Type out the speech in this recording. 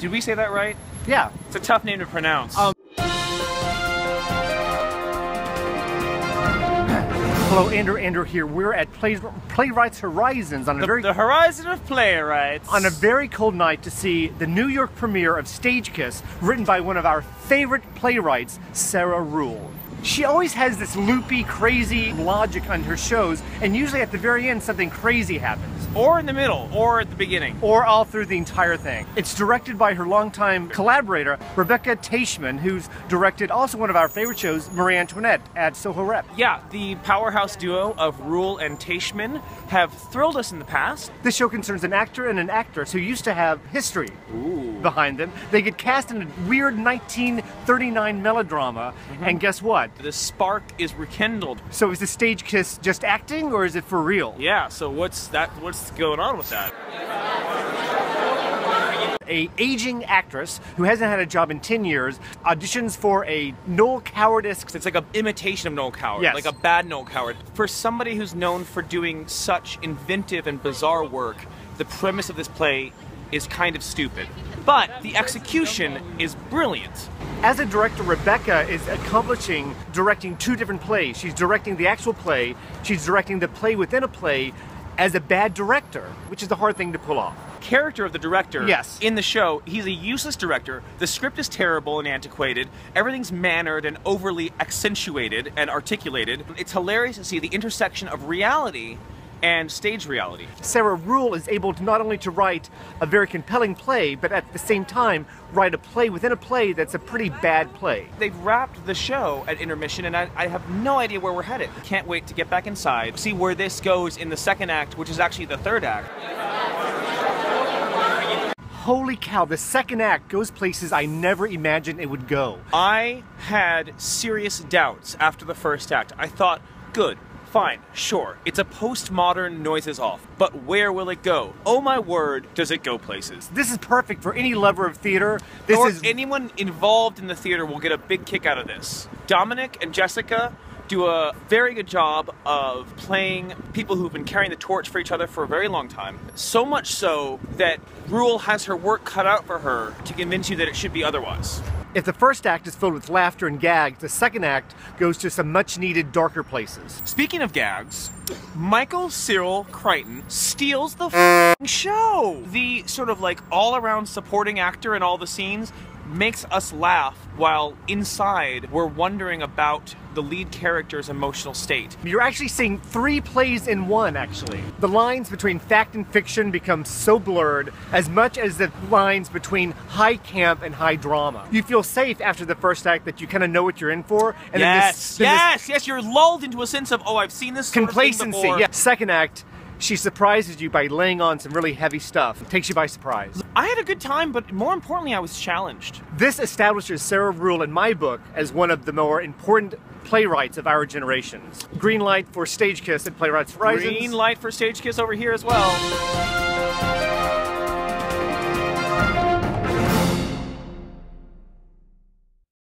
Did we say that right? Yeah. It's a tough name to pronounce. Hello, Andrew here. We're at Playwrights Horizons on a the horizon of Playwrights. On a very cold night to see the New York premiere of Stage Kiss, written by one of our favorite playwrights, Sara Ruhl. She always has this loopy, crazy logic on her shows, and usually at the very end something crazy happens. Or in the middle, or at the beginning. Or all through the entire thing. It's directed by her longtime collaborator, Rebecca Teichman, who's directed also one of our favorite shows, Marie Antoinette, at Soho Rep. Yeah, the powerhouse duo of Ruhl and Teichman have thrilled us in the past. This show concerns an actor and an actress who used to have history behind them. They get cast in a weird 1939 melodrama, and guess what? The spark is rekindled. So is the Stage Kiss just acting, or is it for real? Yeah, so what's going on with that? A aging actress who hasn't had a job in 10 years auditions for a Noel Coward-esque... It's like an imitation of Noel Coward, yes. Like a bad Noel Coward. For somebody who's known for doing such inventive and bizarre work, the premise of this play is kind of stupid. But the execution is brilliant. As a director, Rebecca is accomplishing directing two different plays. She's directing the actual play, she's directing the play within a play as a bad director, which is a hard thing to pull off. Character of the director, yes. In the show, he's a useless director. The script is terrible and antiquated. Everything's mannered and overly accentuated and articulated. It's hilarious to see the intersection of reality and stage reality. Sara Ruhl is able to not only to write a very compelling play, but at the same time write a play within a play that's a pretty bad play. They've wrapped the show at intermission, and I have no idea where we're headed. Can't wait to get back inside, see where this goes in the second act, which is actually the third act. Holy cow, the second act goes places I never imagined it would go. I had serious doubts after the first act. I thought, good. Fine, sure, it's a postmodern noises off, but where will it go? Oh my word, does it go places. This is perfect for any lover of theater. Anyone involved in the theater will get a big kick out of this. Dominic and Jessica do a very good job of playing people who've been carrying the torch for each other for a very long time. So much so that Ruhl has her work cut out for her to convince you that it should be otherwise. If the first act is filled with laughter and gags, the second act goes to some much-needed darker places. Speaking of gags, Michael Cyril Crichton steals the show! The sort of like all-around supporting actor in all the scenes makes us laugh while inside we're wondering about the lead character's emotional state. You're actually seeing three plays in one, actually. The lines between fact and fiction become so blurred, as much as the lines between high camp and high drama. You feel safe after the first act that you kind of know what you're in for. And yes, yes, you're lulled into a sense of, oh, I've seen this sort complacency. Of thing before. Yeah. Second act, she surprises you by laying on some really heavy stuff. It takes you by surprise. I had a good time, but more importantly, I was challenged. This establishes Sara Ruhl in my book as one of the more important playwrights of our generations. Green light for Stage Kiss at Playwrights Horizons. Green light for Stage Kiss over here as well.